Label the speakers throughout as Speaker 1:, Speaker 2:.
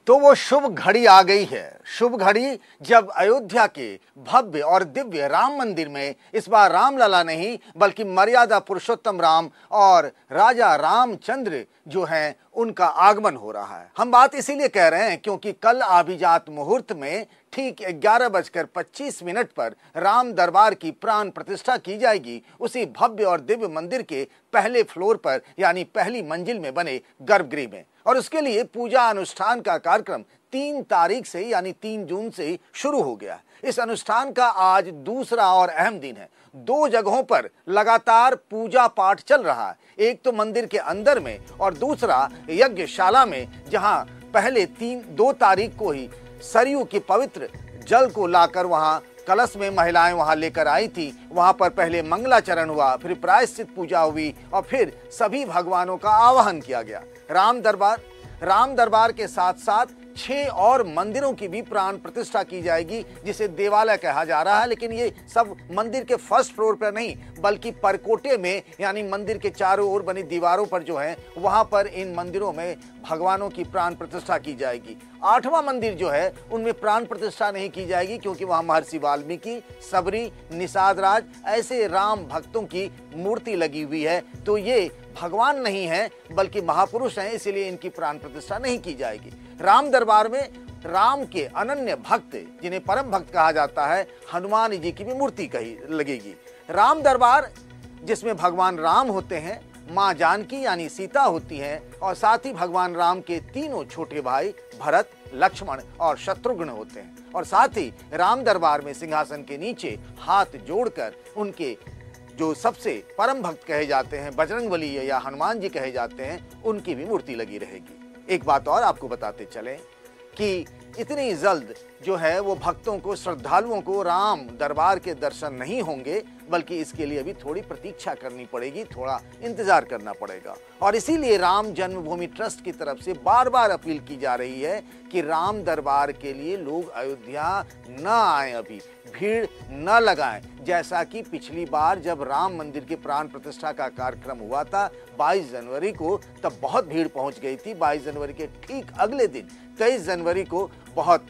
Speaker 1: तो वो शुभ घड़ी आ गई है। शुभ घड़ी जब अयोध्या के भव्य और दिव्य राम मंदिर में इस बार रामलला नहीं बल्कि मर्यादा पुरुषोत्तम राम और राजा रामचंद्र जो हैं उनका आगमन हो रहा है। हम बात इसीलिए कह रहे हैं क्योंकि कल अभिजात मुहूर्त में ठीक 11:25 पर राम दरबार की प्राण प्रतिष्ठा की जाएगी, उसी भव्य और दिव्य मंदिर के पहले फ्लोर पर यानी पहली मंजिल में बने गर्भगृह में। और उसके लिए पूजा अनुष्ठान का कार्यक्रम 3 तारीख से यानी 3 जून से ही शुरू हो गया। इस अनुष्ठान का आज दूसरा और अहम दिन है। 2 जगहों पर लगातार पूजा पाठ चल रहा है, एक तो मंदिर के अंदर में और दूसरा यज्ञशाला में, जहां पहले 2 तारीख को ही सरयू के पवित्र जल को लाकर वहां कलश में महिलाएं वहां लेकर आई थी। वहां पर पहले मंगलाचरण हुआ, फिर प्रायश्चित पूजा हुई और फिर सभी भगवानों का आवाहन किया गया। राम दरबार के साथ साथ 6 और मंदिरों की भी प्राण प्रतिष्ठा की जाएगी, जिसे देवालय कहा जा रहा है। लेकिन ये सब मंदिर के फर्स्ट फ्लोर पर नहीं बल्कि परकोटे में यानी मंदिर के चारों ओर बनी दीवारों पर जो है वहां पर इन मंदिरों में भगवानों की प्राण प्रतिष्ठा की जाएगी। 8वां मंदिर जो है उनमें प्राण प्रतिष्ठा नहीं की जाएगी क्योंकि वहां महर्षि वाल्मीकि, सबरी, निषाद राज ऐसे राम भक्तों की मूर्ति लगी हुई है। तो ये भगवान नहीं है बल्कि महापुरुष हैं, इसलिए इनकी प्राण प्रतिष्ठा नहीं की जाएगी। राम दरबार में राम के अनन्य भक्त जिन्हें परम भक्त कहा जाता है, हनुमान जी की भी मूर्ति कही लगेगी। राम दरबार जिसमें भगवान राम होते हैं, माँ जानकी यानी सीता होती हैं और साथ ही भगवान राम के तीनों छोटे भाई भरत, लक्ष्मण और शत्रुघ्न होते हैं। और साथ ही राम दरबार में सिंहासन के नीचे हाथ जोड़कर उनके जो सबसे परम भक्त कहे जाते हैं, बजरंगबली या हनुमान जी कहे जाते हैं, उनकी भी मूर्ति लगी रहेगी। एक बात और आपको बताते चलें कि इतनी जल्द जो है वो भक्तों को, श्रद्धालुओं को राम दरबार के दर्शन नहीं होंगे, बल्कि इसके लिए अभी थोड़ी प्रतीक्षा करनी पड़ेगी, थोड़ा इंतजार करना पड़ेगा। और इसीलिए राम जन्मभूमि ट्रस्ट की तरफ से बार बार अपील की जा रही है कि राम दरबार के लिए लोग अयोध्या न आए, अभी भीड़ न लगाएं। जैसा कि पिछली बार जब राम मंदिर के प्राण प्रतिष्ठा का कार्यक्रम हुआ था 22 जनवरी को, तब बहुत भीड़ पहुंच गई थी। 22 जनवरी के ठीक अगले दिन 23 जनवरी को बहुत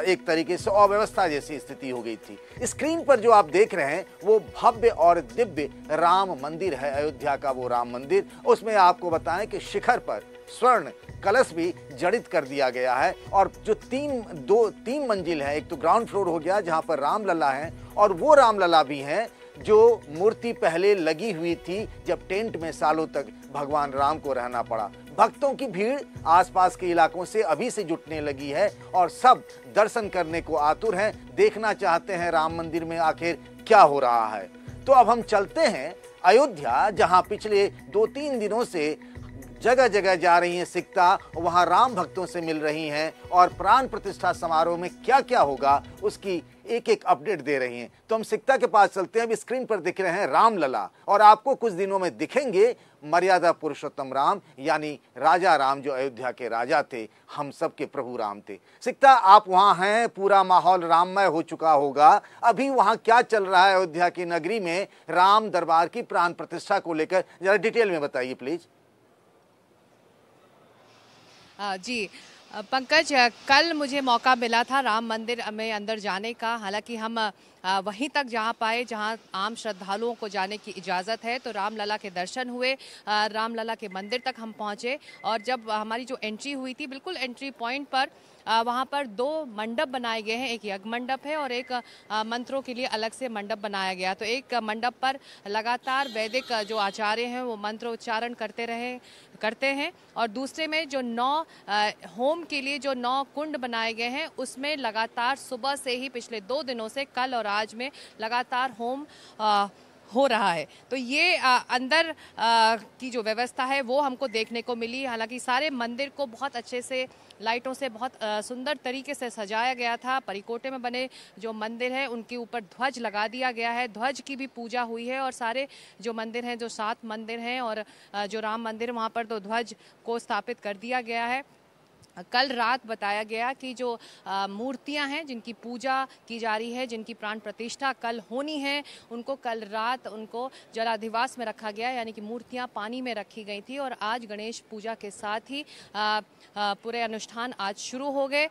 Speaker 1: एक तरीके से अव्यवस्था जैसी स्थिति हो गई थी। स्क्रीन पर जो आप देख रहे हैं वो भव्य और दिव्य राम मंदिर है, अयोध्या का वो राम मंदिर। उसमें आपको बताएं कि शिखर पर स्वर्ण कलश भी जड़ित कर दिया गया है। और जो 3 मंजिल है, एक तो ग्राउंड फ्लोर हो गया जहां पर रामलला है, और वो रामलला भी है जो मूर्ति पहले लगी हुई थी जब टेंट में सालों तक भगवान राम को रहना पड़ा। भक्तों की भीड़ आसपास के इलाकों से अभी से जुटने लगी है और सब दर्शन करने को आतुर हैं, देखना चाहते हैं राम मंदिर में आखिर क्या हो रहा है। तो अब हम चलते हैं अयोध्या, जहां पिछले 2-3 दिनों से जगह जगह जा रही हैं सिकता, वहां राम भक्तों से मिल रही हैं और प्राण प्रतिष्ठा समारोह में क्या क्या होगा उसकी एक अपडेट दे रही हैं। तो हम सिकता के पास चलते हैं। अभी स्क्रीन पर दिख रहे हैं रामलला और आपको कुछ दिनों में दिखेंगे मर्यादा पुरुषोत्तम राम यानी राजा राम, जो अयोध्या के राजा थे, हम सब के प्रभु राम थे। सिकता, आप वहां हैं, पूरा माहौल राममय हो चुका होगा। अभी वहां क्या चल रहा है अयोध्या की नगरी में राम दरबार की प्राण प्रतिष्ठा को लेकर, जरा डिटेल में बताइए प्लीज।
Speaker 2: जी पंकज, कल मुझे मौका मिला था राम मंदिर में अंदर जाने का। हालांकि हम वहीं तक जा पाए जहां आम श्रद्धालुओं को जाने की इजाज़त है। तो रामलला के दर्शन हुए, रामलला के मंदिर तक हम पहुंचे और जब हमारी जो एंट्री हुई थी, बिल्कुल एंट्री पॉइंट पर वहाँ पर 2 मंडप बनाए गए हैं। एक यज्ञ मंडप है और एक मंत्रों के लिए अलग से मंडप बनाया गया। तो एक मंडप पर लगातार वैदिक जो आचार्य हैं वो मंत्रोच्चारण करते हैं और दूसरे में जो 9 होम के लिए जो 9 कुंड बनाए गए हैं, उसमें लगातार सुबह से ही पिछले 2 दिनों से, कल और आज में लगातार होम हो रहा है। तो ये अंदर की जो व्यवस्था है वो हमको देखने को मिली। हालांकि सारे मंदिर को बहुत अच्छे से लाइटों से बहुत सुंदर तरीके से सजाया गया था। परिकोटे में बने जो मंदिर है उनके ऊपर ध्वज लगा दिया गया है, ध्वज की भी पूजा हुई है। और सारे जो मंदिर हैं, जो 7 मंदिर हैं और जो राम मंदिर, वहाँ पर तो ध्वज को स्थापित कर दिया गया है। कल रात बताया गया कि जो मूर्तियां हैं जिनकी पूजा की जा रही है, जिनकी प्राण प्रतिष्ठा कल होनी है, उनको कल रात उनको जलाधिवास में रखा गया, यानी कि मूर्तियां पानी में रखी गई थी और आज गणेश पूजा के साथ ही पूरे अनुष्ठान आज शुरू हो गए।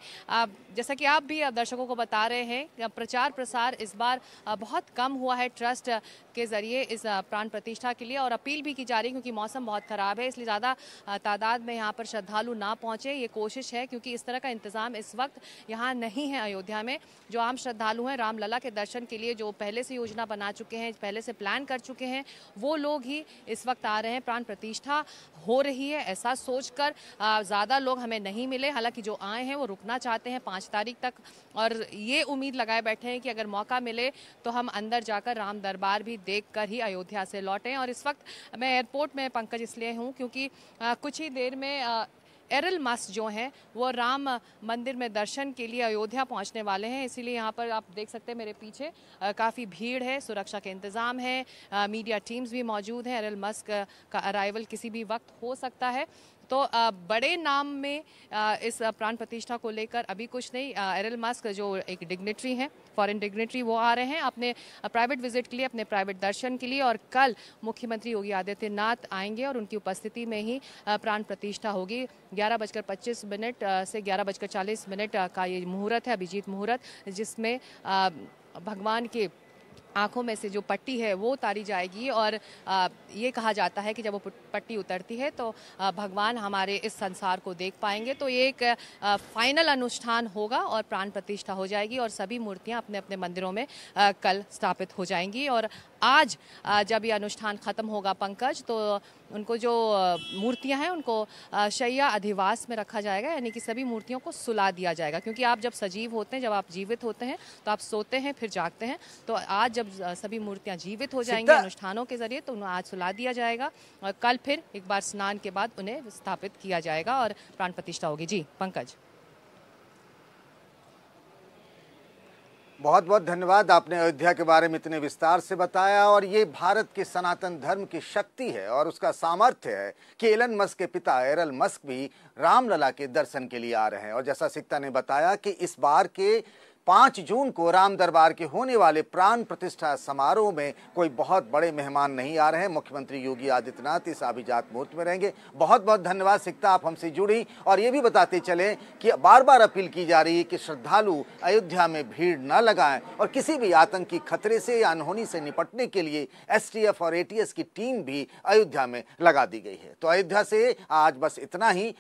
Speaker 2: जैसा कि आप भी दर्शकों को बता रहे हैं, प्रचार प्रसार इस बार बहुत कम हुआ है ट्रस्ट के जरिए इस प्राण प्रतिष्ठा के लिए, और अपील भी की जा रही है क्योंकि मौसम बहुत खराब है, इसलिए ज़्यादा तादाद में यहाँ पर श्रद्धालु ना पहुँचे, ये कोशिश है, क्योंकि इस तरह का इंतजाम इस वक्त यहाँ नहीं है अयोध्या में। जो आम श्रद्धालु हैं राम लला के दर्शन के लिए, जो पहले से योजना बना चुके हैं, पहले से प्लान कर चुके हैं, वो लोग ही इस वक्त आ रहे हैं। प्राण प्रतिष्ठा हो रही है ऐसा सोचकर ज़्यादा लोग हमें नहीं मिले, हालांकि जो आए हैं वो रुकना चाहते हैं 5 तारीख तक, और ये उम्मीद लगाए बैठे हैं कि अगर मौका मिले तो हम अंदर जाकर राम दरबार भी देखकर ही अयोध्या से लौटें। और इस वक्त मैं एयरपोर्ट में पंकज इसलिए हूँ क्योंकि कुछ ही देर में एरल मस्क जो हैं वो राम मंदिर में दर्शन के लिए अयोध्या पहुंचने वाले हैं, इसीलिए यहाँ पर आप देख सकते हैं मेरे पीछे काफ़ी भीड़ है, सुरक्षा के इंतज़ाम है, मीडिया टीम्स भी मौजूद हैं। एरल मस्क का अराइवल किसी भी वक्त हो सकता है, तो बड़े नाम में इस प्राण प्रतिष्ठा को लेकर अभी कुछ नहीं। एरल मस्क जो एक डिग्नेटरी हैं, फॉरेन डिग्नेटरी, वो आ रहे हैं अपने प्राइवेट विजिट के लिए, अपने प्राइवेट दर्शन के लिए, और कल मुख्यमंत्री योगी आदित्यनाथ आएंगे और उनकी उपस्थिति में ही प्राण प्रतिष्ठा होगी। 11:25 से 11:40 का ये मुहूर्त है, अभिजीत मुहूर्त, जिसमें भगवान के आंखों में से जो पट्टी है वो उतारी जाएगी, और ये कहा जाता है कि जब वो पट्टी उतरती है तो भगवान हमारे इस संसार को देख पाएंगे। तो ये एक फाइनल अनुष्ठान होगा और प्राण प्रतिष्ठा हो जाएगी और सभी मूर्तियां अपने अपने मंदिरों में कल स्थापित हो जाएंगी। और आज जब ये अनुष्ठान खत्म होगा पंकज, तो उनको जो मूर्तियां हैं उनको शैया अधिवास में रखा जाएगा, यानी कि सभी मूर्तियों को सुला दिया जाएगा, क्योंकि आप जब सजीव होते हैं, जब आप जीवित होते हैं तो आप सोते हैं फिर जागते हैं। तो आज जब सभी मूर्तियां जीवित हो जाएंगी अनुष्ठानों के जरिए, तो उन्हें आज सुला दिया जाएगा और कल फिर एक बार स्नान के बाद उन्हें स्थापित किया जाएगा और प्राण प्रतिष्ठा होगी। जी पंकज,
Speaker 1: बहुत बहुत धन्यवाद, आपने अयोध्या के बारे में इतने विस्तार से बताया। और ये भारत के सनातन धर्म की शक्ति है और उसका सामर्थ्य है कि एलन मस्क के पिता एरल मस्क भी रामलला के दर्शन के लिए आ रहे हैं। और जैसा सिक्ता ने बताया कि इस बार के 5 जून को राम दरबार के होने वाले प्राण प्रतिष्ठा समारोह में कोई बहुत बड़े मेहमान नहीं आ रहे हैं। मुख्यमंत्री योगी आदित्यनाथ इस अभिजात मुहूर्त में रहेंगे। बहुत बहुत धन्यवाद सिक्ता, आप हमसे जुड़ी। और ये भी बताते चलें कि बार बार अपील की जा रही है कि श्रद्धालु अयोध्या में भीड़ न लगाएं और किसी भी आतंकी खतरे से या अनहोनी से निपटने के लिए STF और ATS की टीम भी अयोध्या में लगा दी गई है। तो अयोध्या से आज बस इतना ही।